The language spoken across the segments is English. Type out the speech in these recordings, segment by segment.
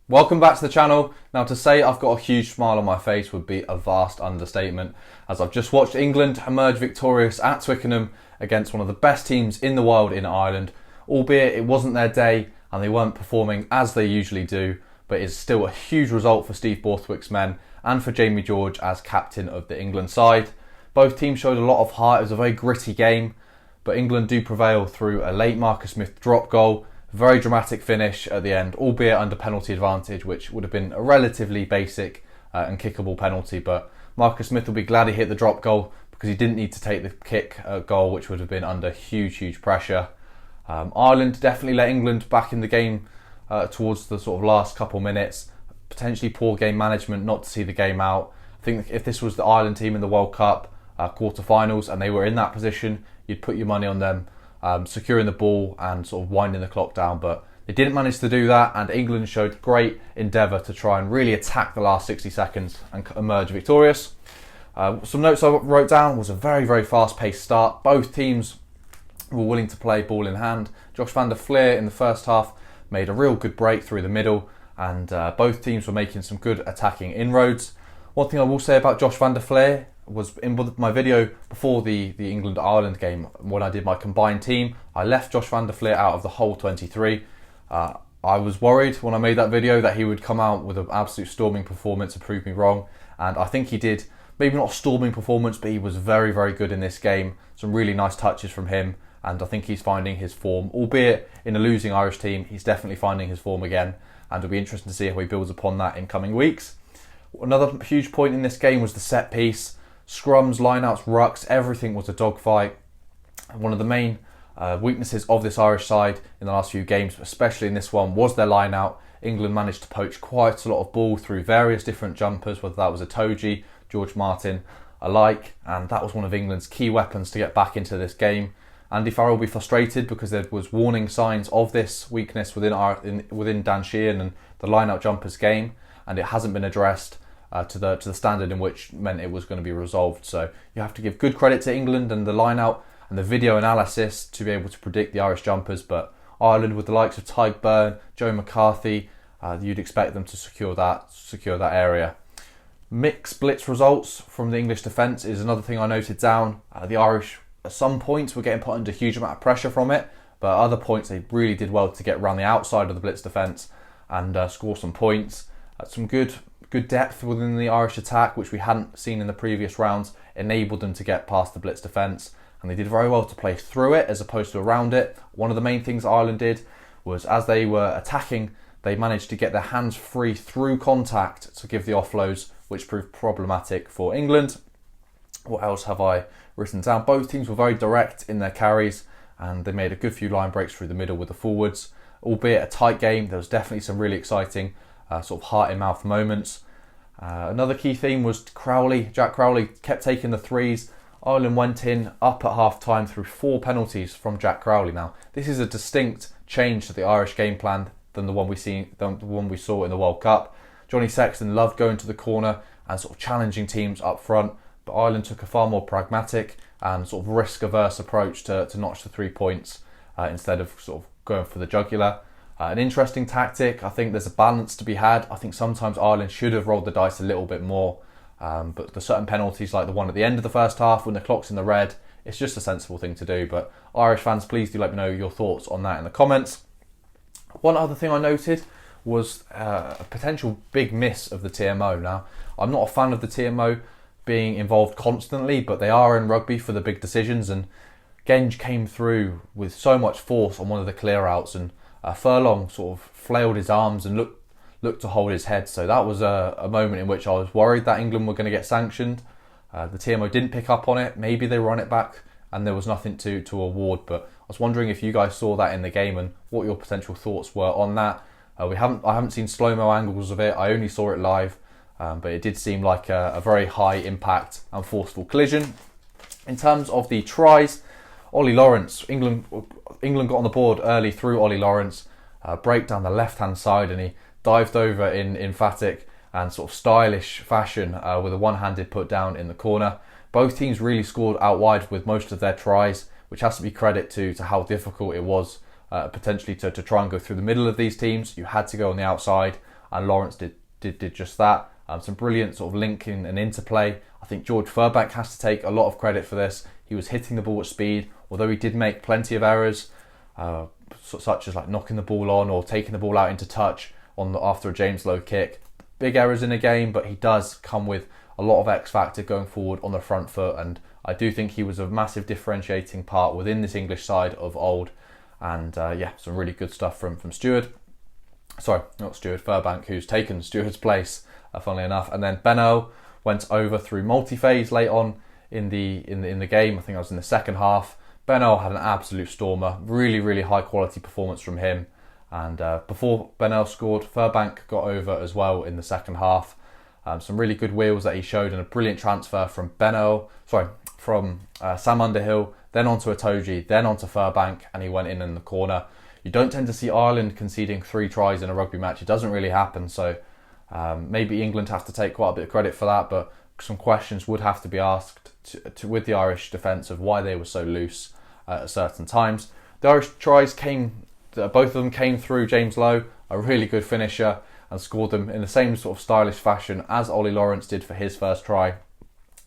Welcome back to the channel. Now, to say I've got a huge smile on my face would be a vast understatement, as I've just watched England emerge victorious at Twickenham against one of the best teams in the world in Ireland, albeit it wasn't their day and they weren't performing as they usually do, but it's still a huge result for Steve Borthwick's men and for Jamie George as captain of the England side. Both teams showed a lot of heart. It was a very gritty game, but England do prevail through a late Marcus Smith drop goal. Very dramatic finish at the end, albeit under penalty advantage, which would have been a relatively basic and kickable penalty. But Marcus Smith will be glad he hit the drop goal because he didn't need to take the kick goal, which would have been under huge pressure. Ireland definitely let England back in the game towards the sort of last couple minutes. Potentially poor game management not to see the game out. I think if this was the Ireland team in the World Cup quarter-finals and they were in that position, you'd put your money on them securing the ball and sort of winding the clock down, but they didn't manage to do that, and England showed great endeavour to try and really attack the last 60 seconds and emerge victorious. Some notes I wrote down was a very fast-paced start. Both teams were willing to play ball in hand. Josh van der Flier in the first half made a real good break through the middle, and both teams were making some good attacking inroads. One thing I will say about Josh van der Flier was in my video before the England-Ireland game, when I did my combined team, I left Josh van der Flier out of the whole 23. I was worried when I made that video that he would come out with an absolute storming performance and prove me wrong, and I think he did. Maybe not a storming performance, but he was very good in this game. Some really nice touches from him, and I think he's finding his form, albeit in a losing Irish team. He's definitely finding his form again, and it'll be interesting to see how he builds upon that in coming weeks. Another huge point in this game was the set piece. Scrums, lineouts, rucks, everything was a dogfight. One of the main weaknesses of this Irish side in the last few games, especially in this one, was their lineout. England managed to poach quite a lot of ball through various different jumpers, whether that was Itoje, George Martin alike, and that was one of England's key weapons to get back into this game. Andy Farrell will be frustrated because there was warning signs of this weakness within Dan Sheehan and the lineout jumpers game, and it hasn't been addressed to the standard in which meant it was going to be resolved. So you have to give good credit to England and the line-out and the video analysis to be able to predict the Irish jumpers, but Ireland, with the likes of Tyke Byrne, Joe McCarthy, you'd expect them to secure that area. Mixed blitz results from the English defence is another thing I noted down. The Irish at some points were getting put under a huge amount of pressure from it, but at other points they really did well to get around the outside of the blitz defence and score some points. Some good depth within the Irish attack, which we hadn't seen in the previous rounds, enabled them to get past the blitz defence, and they did very well to play through it as opposed to around it. One of the main things Ireland did was, as they were attacking, they managed to get their hands free through contact to give the offloads, which proved problematic for England. What else have I written down? Both teams were very direct in their carries, and they made a good few line breaks through the middle with the forwards. Albeit a tight game, there was definitely some really exciting sort of heart-in-mouth moments. Another key theme was Jack Crowley kept taking the threes. Ireland went in up at half-time through 4 penalties from Jack Crowley. Now, this is a distinct change to the Irish game plan than the one we saw in the World Cup. Johnny Sexton loved going to the corner and sort of challenging teams up front, but Ireland took a far more pragmatic and sort of risk-averse approach to notch the 3 points instead of sort of going for the jugular. An interesting tactic. I think there's a balance to be had. I think sometimes Ireland should have rolled the dice a little bit more, but the certain penalties like the one at the end of the first half when the clock's in the red, it's just a sensible thing to do. But Irish fans, please do let me know your thoughts on that in the comments. One other thing I noted was a potential big miss of the TMO. Now, I'm not a fan of the TMO being involved constantly, but they are in rugby for the big decisions, and Genge came through with so much force on one of the clear-outs, and Furlong sort of flailed his arms and looked to hold his head. So that was a moment in which I was worried that England were going to get sanctioned. The TMO didn't pick up on it. Maybe they were on it back and there was nothing to award. But I was wondering if you guys saw that in the game and what your potential thoughts were on that. I haven't seen slow-mo angles of it. I only saw it live, but it did seem like a very high impact and forceful collision. In terms of the tries, Ollie Lawrence, England got on the board early through Ollie Lawrence, break down the left-hand side, and he dived over in emphatic and sort of stylish fashion with a one-handed put down in the corner. Both teams really scored out wide with most of their tries, which has to be credit to how difficult it was potentially to try and go through the middle of these teams. You had to go on the outside. and Lawrence did just that. Some brilliant sort of linking and interplay. I think George Furbank has to take a lot of credit for this. He was hitting the ball at speed, although he did make plenty of errors, such as like knocking the ball on or taking the ball out into touch after a James Lowe kick. Big errors in a game, but he does come with a lot of X factor going forward on the front foot, and I do think he was a massive differentiating part within this English side of old. And some really good stuff from Stewart. Sorry, not Stewart, Furbank, who's taken Stewart's place, funnily enough. And then Benno went over through multi-phase late on in the game. I think I was in the second half. Benno had an absolute stormer, really, really high quality performance from him. And before Benno scored, Furbank got over as well in the second half. Some really good wheels that he showed, and a brilliant transfer from Sam Underhill, then onto Itoje, then onto Furbank, and he went in the corner. You don't tend to see Ireland conceding 3 tries in a rugby match. It doesn't really happen, so maybe England have to take quite a bit of credit for that, but some questions would have to be asked with the Irish defence of why they were so loose at certain times. The Irish tries both of them came through James Lowe, a really good finisher, and scored them in the same sort of stylish fashion as Ollie Lawrence did for his first try.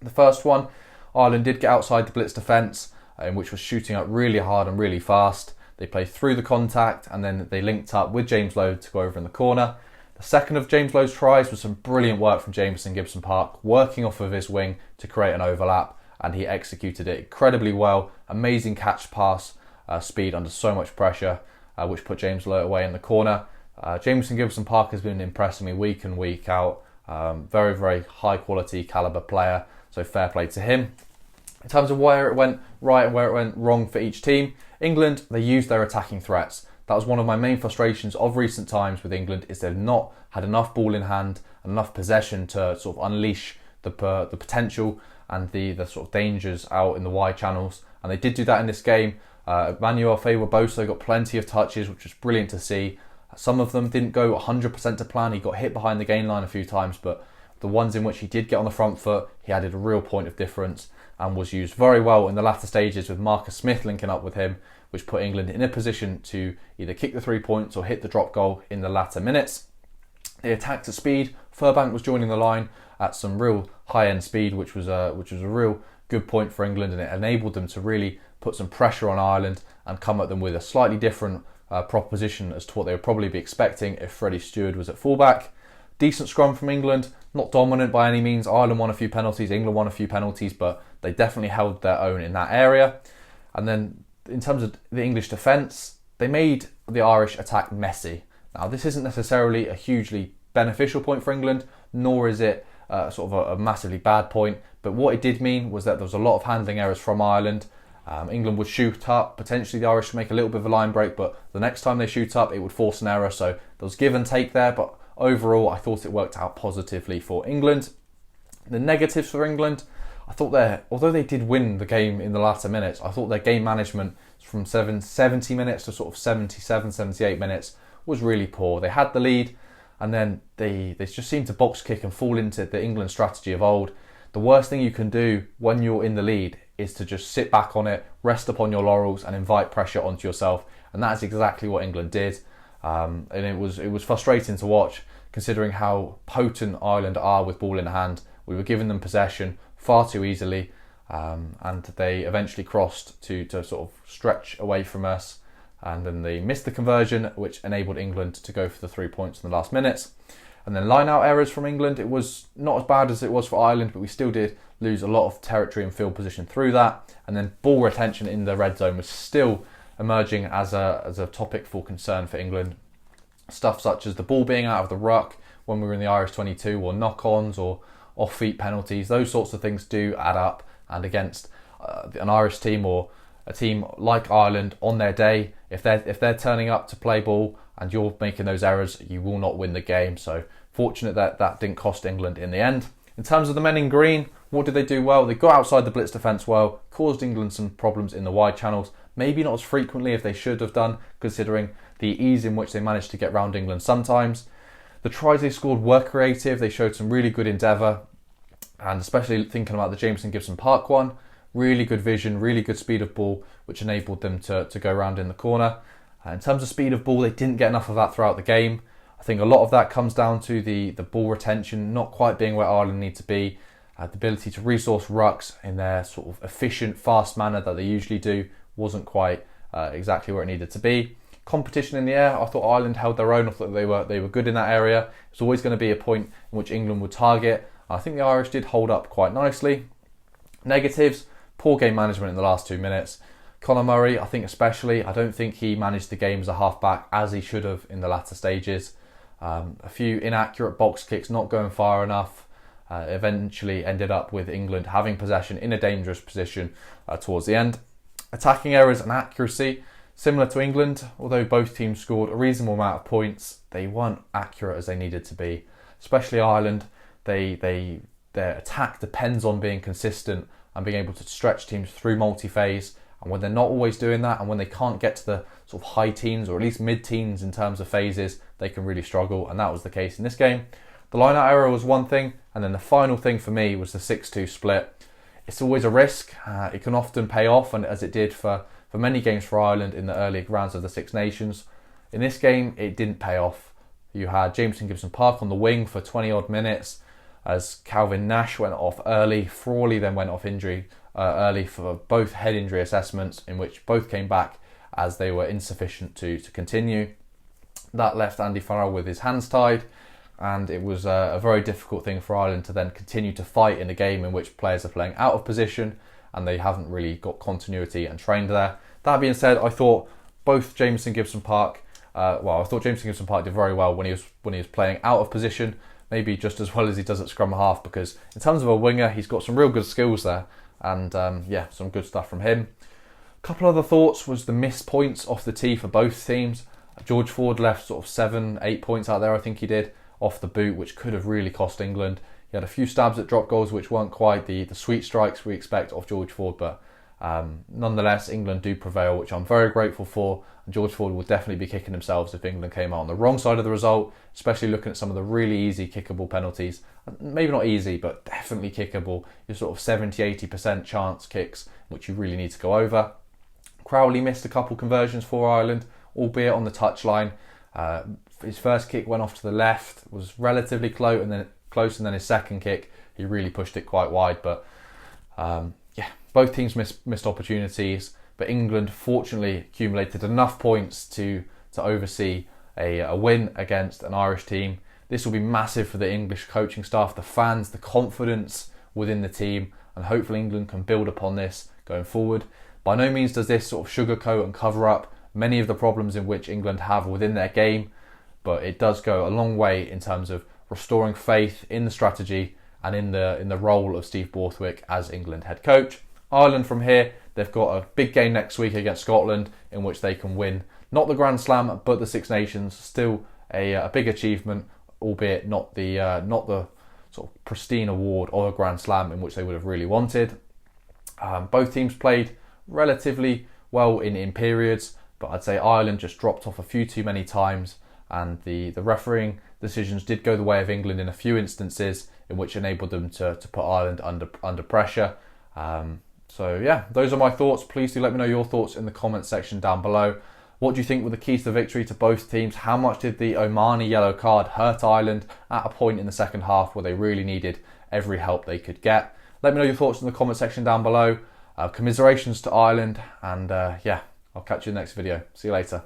The first one, Ireland did get outside the Blitz defence, which was shooting up really hard and really fast. They played through the contact, and then they linked up with James Lowe to go over in the corner. The second of James Lowe's tries was some brilliant work from Jamison Gibson Park, working off of his wing to create an overlap, and he executed it incredibly well. Amazing catch pass speed under so much pressure, which put James Lowe away in the corner. Jamison Gibson Park has been impressing me week in, week out. Very, very high quality calibre player, so fair play to him. In terms of where it went right and where it went wrong for each team, England, they used their attacking threats. That was one of my main frustrations of recent times with England, is they've not had enough ball in hand, enough possession to sort of unleash the potential and the sort of dangers out in the wide channels. And they did do that in this game. Manuel Fewa-Boso got plenty of touches, which was brilliant to see. Some of them didn't go 100% to plan. He got hit behind the gain line a few times, but the ones in which he did get on the front foot, he added a real point of difference and was used very well in the latter stages, with Marcus Smith linking up with him, which put England in a position to either kick the 3 points or hit the drop goal in the latter minutes. They attacked at speed. Furbank was joining the line at some real high-end speed, which was a real good point for England, and it enabled them to really put some pressure on Ireland and come at them with a slightly different proposition as to what they would probably be expecting if Freddie Stewart was at fullback. Decent scrum from England, not dominant by any means. Ireland won a few penalties, England won a few penalties, but they definitely held their own in that area. And then in terms of the English defence, they made the Irish attack messy. Now, this isn't necessarily a hugely beneficial point for England, nor is it sort of a massively bad point, but what it did mean was that there was a lot of handling errors from Ireland. England would shoot up, potentially the Irish would make a little bit of a line break, but the next time they shoot up, it would force an error, so there was give and take there, but overall, I thought it worked out positively for England. The negatives for England, I thought although they did win the game in the latter minutes, I thought their game management from 70 minutes to sort of 77, 78 minutes was really poor. They had the lead, and then they just seemed to box kick and fall into the England strategy of old. The worst thing you can do when you're in the lead is to just sit back on it, rest upon your laurels, and invite pressure onto yourself, and that is exactly what England did. And it was frustrating to watch, considering how potent Ireland are with ball in hand. We were giving them possession far too easily, and they eventually crossed to sort of stretch away from us, and then they missed the conversion, which enabled England to go for the 3 points in the last minutes. And then line-out errors from England, it was not as bad as it was for Ireland, but we still did lose a lot of territory and field position through that. And then ball retention in the red zone was still emerging as a topic for concern for England. Stuff such as the ball being out of the ruck when we were in the Irish 22, or knock-ons or off-feet penalties. Those sorts of things do add up, and against an Irish team or a team like Ireland on their day, if they're turning up to play ball and you're making those errors, you will not win the game. So fortunate that didn't cost England in the end. In terms of the men in green, what did they do well? They got outside the Blitz defence well, caused England some problems in the wide channels, maybe not as frequently as they should have done, considering the ease in which they managed to get round England sometimes. The tries they scored were creative, they showed some really good endeavour, and especially thinking about the Jamison Gibson Park one, really good vision, really good speed of ball, which enabled them to go round in the corner. In terms of speed of ball, they didn't get enough of that throughout the game. I think a lot of that comes down to the ball retention not quite being where Ireland need to be. The ability to resource rucks in their sort of efficient, fast manner that they usually do wasn't quite exactly where it needed to be. Competition in the air, I thought Ireland held their own. I thought they were good in that area. It's always going to be a point in which England would target. I think the Irish did hold up quite nicely. Negatives, poor game management in the last 2 minutes. Conor Murray, I think especially, I don't think he managed the game as a half-back as he should have in the latter stages. A few inaccurate box kicks, not going far enough. Eventually ended up with England having possession in a dangerous position towards the end. Attacking errors and accuracy, similar to England, although both teams scored a reasonable amount of points, they weren't accurate as they needed to be. Especially Ireland, their attack depends on being consistent and being able to stretch teams through multi-phase. And when they're not always doing that, and when they can't get to the sort of high teens or at least mid-teens in terms of phases, they can really struggle. And that was the case in this game. The line-out error was one thing, and then the final thing for me was the 6-2 split. It's always a risk. It can often pay off, and as it did for many games for Ireland in the early rounds of the Six Nations. In this game, it didn't pay off. You had Jameson Gibson-Park on the wing for 20 odd minutes as Calvin Nash went off early. Frawley then went off injury early for both head injury assessments, in which both came back as they were insufficient to continue. That left Andy Farrell with his hands tied, and it was a very difficult thing for Ireland to then continue to fight in a game in which players are playing out of position and they haven't really got continuity and trained there. That being said, I thought both Jameson Gibson-Park, did very well when he was playing out of position, maybe just as well as he does at scrum half, because in terms of a winger, he's got some real good skills there, and some good stuff from him. A couple other thoughts was the missed points off the tee for both teams. George Ford left sort of 7-8 points out there, I think he did, off the boot, which could have really cost England. He had a few stabs at drop goals which weren't quite the sweet strikes we expect of George Ford, but nonetheless England do prevail, which I'm very grateful for, and George Ford will definitely be kicking themselves if England came out on the wrong side of the result, especially looking at some of the really easy kickable penalties. Maybe not easy, but definitely kickable. Your sort of 70-80% chance kicks, which you really need to go over. Crowley missed a couple conversions for Ireland, albeit on the touchline. His first kick went off to the left, was relatively close, and then his second kick, he really pushed it quite wide. But both teams missed opportunities, but England fortunately accumulated enough points to oversee a win against an Irish team. This will be massive for the English coaching staff, the fans, the confidence within the team, and hopefully England can build upon this going forward. By no means does this sort of sugarcoat and cover up many of the problems in which England have within their game, but it does go a long way in terms of restoring faith in the strategy and in the role of Steve Borthwick as England head coach. Ireland from here, they've got a big game next week against Scotland in which they can win not the Grand Slam but the Six Nations. Still a big achievement, albeit not the sort of pristine award or a Grand Slam in which they would have really wanted. Both teams played relatively well in periods, but I'd say Ireland just dropped off a few too many times, and the refereeing decisions did go the way of England in a few instances, in which enabled them to put Ireland under pressure. Those are my thoughts. Please do let me know your thoughts in the comments section down below. What do you think were the keys to victory to both teams? How much did the Omani yellow card hurt Ireland at a point in the second half where they really needed every help they could get? Let me know your thoughts in the comment section down below. Commiserations to Ireland, and I'll catch you in the next video. See you later.